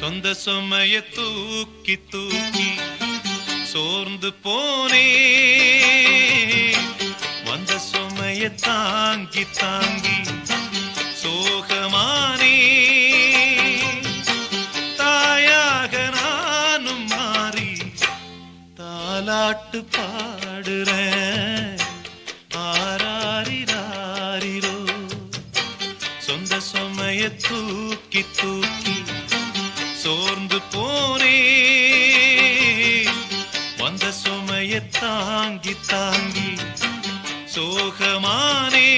சொந்த சுமைய தூக்கி தூக்கி சோர்ந்து போனே, வந்த சுமைய தாங்கி தாங்கி சோகமானே. தாயாக நானும் மாறி தாலாட்டு பாடுறேன், ஆராரிராரிரோ. சொந்த சுமைய தூக்கி தூக்கி சோர்ந்து போனே, வந்த சுமைய தாங்கி தாங்கி சோகமானே.